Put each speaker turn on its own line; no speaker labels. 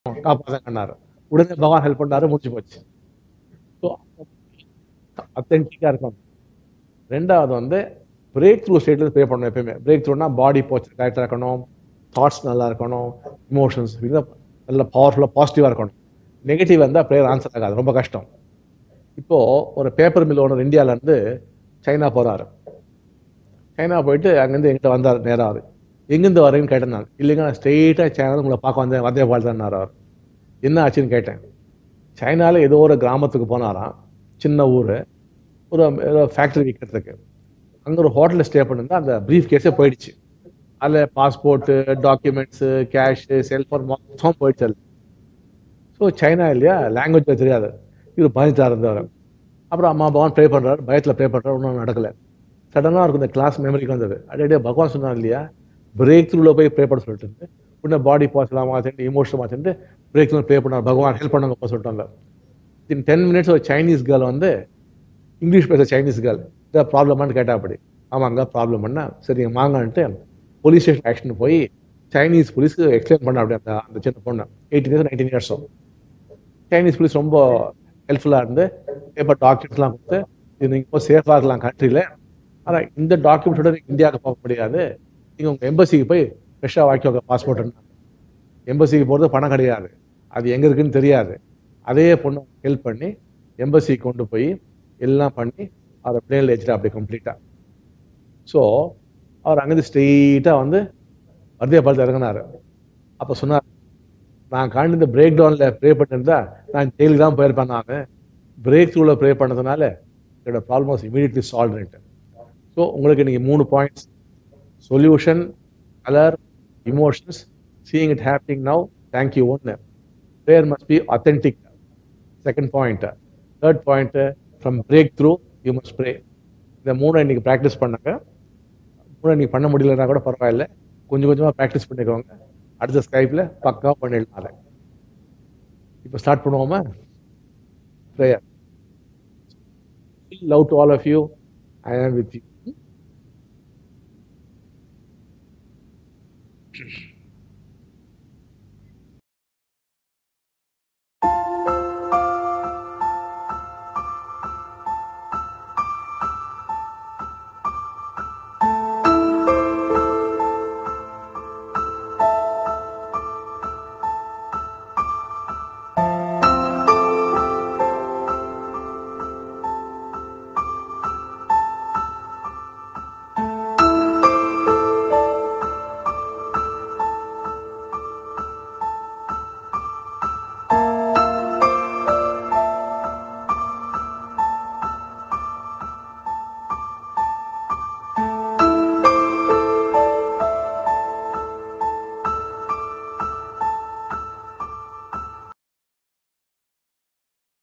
காப்பாத்தங்கன்னாரு. உடனே பகவான் ஹெல்ப் பண்ணாரு, முடிஞ்சு போச்சு. ஸோ அத்தென்டிக்கா இருக்கணும். ரெண்டாவது வந்து பிரேக் த்ரூ ஸ்டேட்ல ப்ரே பண்ணணும் எப்பயுமே. பிரேக் த்ரூனா பாடி போச்சு கரெக்டாக இருக்கணும், தாட்ஸ் நல்லா இருக்கணும், இமோஷன்ஸ் நல்ல பவர்ஃபுல்லாக பாசிட்டிவாக இருக்கணும். நெகட்டிவ் வந்தால் ப்ரேயர் ஆன்சர் ஆகாது, ரொம்ப கஷ்டம். இப்போ ஒரு பேப்பர் மில் ஓனர் இந்தியாவிலேருந்து சைனா போகிறாரு. சைனா போயிட்டு அங்கேருந்து எங்கிட்ட வந்தார் நேராக. எங்கேருந்து வரேன்னு கேட்டேன் நான். இல்லைங்க, நான் ஸ்ட்ரெயிட்டாக சைனா உங்களை பார்க்க வந்தேன், வந்தே வாழ்ந்தார் அவர். என்ன ஆச்சுன்னு கேட்டேன். சைனாவில் ஏதோ ஒரு கிராமத்துக்கு போனாராம், சின்ன ஊர், ஒரு ஏதோ ஃபேக்ட்ரி விற்கிறதுக்கு. அங்கே ஒரு ஹோட்டலில் ஸ்டே பண்ணிருந்தா அந்த ப்ரீஃப் கேஸே போயிடுச்சு. அதில் பாஸ்போர்ட்டு, டாக்குமெண்ட்ஸு, கேஷு, செல்ஃபோன் மொத்தம் போயிடுச்சு அதில். ஸோ சைனா இல்லையா, லாங்குவேஜ் தெரியாது. இவர் பயந்துட்டார் இருந்தவர். அப்புறம் அம்மா பகவான் ப்ரே பண்ணுறாரு, பயத்தில் ப்ரே பண்ணுறாரு, ஒன்றும் நடக்கலை. சடனாக அவருக்கு இந்த கிளாஸ் மெமரிக்கு வந்தது. அப்படியே பகவான் சொன்னார் இல்லையா, பிரேக் த்ரூவில் போய் ப்ரே பண்ண சொல்லிட்டு உடனே பாடி பாசிட்டிவ் மாற்றிட்டு இமோஷனல் மாற்றிட்டு பிரேக் த்ரூ ப்ரே பண்ணார். பகவான் ஹெல்ப் பண்ணாங்க சொல்லிட்டாங்க. இன் 10 minutes ஒரு சைனீஸ் கேர்ள் வந்து, இங்கிலீஷ் பேச சைனீஸ் கேர்ள், இதை ப்ராப்ளமானு கேட்டா. அப்படி ஆமாங்க ப்ராப்ளம் பண்ணா, சரிங்க வாங்கன்ட்டு போலீஸ் ஸ்டேஷன் ஆக்ஷன் போய் சைனீஸ் போலீஸ்க்கு எக்ஸ்பிளைன் பண்ண. அப்படி அந்த சின்ன பொண்ணு 18 years 19 years. சைனீஸ் போலீஸ் ரொம்ப ஹெல்ப்ஃபுல்லாக இருந்து பேப்பர் டாக்குமெண்ட்ஸ்லாம் கொடுத்து, இது நீங்கள் இப்போ சேஃபாக இருக்கலாம் கண்ட்ரியில், ஆனால் இந்த டாக்குமெண்ட்டோட நீங்கள் இந்தியாவுக்கு போக முடியாது, நீங்கள் உங்கள் எம்பசிக்கு போய் ஃப்ரெஷ்ஷாக வாங்கிக்கோங்க பாஸ்போர்ட்டுன்னு. எம்பசிக்கு போகிறது பணம் கிடையாது, அது எங்கே இருக்குன்னு தெரியாது. அதே பொண்ணு ஹெல்ப் பண்ணி எம்பசிக்கு கொண்டு போய் எல்லாம் பண்ணி அவரை பிளேனில் வச்சுட்டா அப்படி கம்ப்ளீட்டாக. ஸோ அவர் அங்கேருந்து ஸ்ட்ரெயிட்டாக வந்து வந்தே பாரத் இறங்கினார். அப்போ சொன்னார், நான் காண்டி இந்த பிரேக் டவுனில் ப்ரே பண்ணியிருந்தா நான் ஜெயிலுக்கு தான் போயிருப்பேன். நான் பிரேக் த்ரூவில் ப்ரே பண்ணதுனால என்னோட problem was immediately solved. So உங்களுக்கு நீங்கள் 3 points: solution, colour, emotions, seeing it happening now, thank you. ஒன்று, prayer must be authentic. Second point. Third point, from break through you must pray. இந்த 3 இன்னைக்கு ப்ராக்டிஸ் பண்ணாங்க. 3 இன்னைக்கு பண்ண முடியலன்னா கூட பரவாயில்ல, கொஞ்சம் கொஞ்சமாக ப்ராக்டிஸ் பண்ணிக்கோங்க. அடுத்த ஸ்கைப்பில் பக்காவாக பண்ணிடலாம். இப்போ ஸ்டார்ட் பண்ணுவோமா prayer? Love to all of you. I am with you.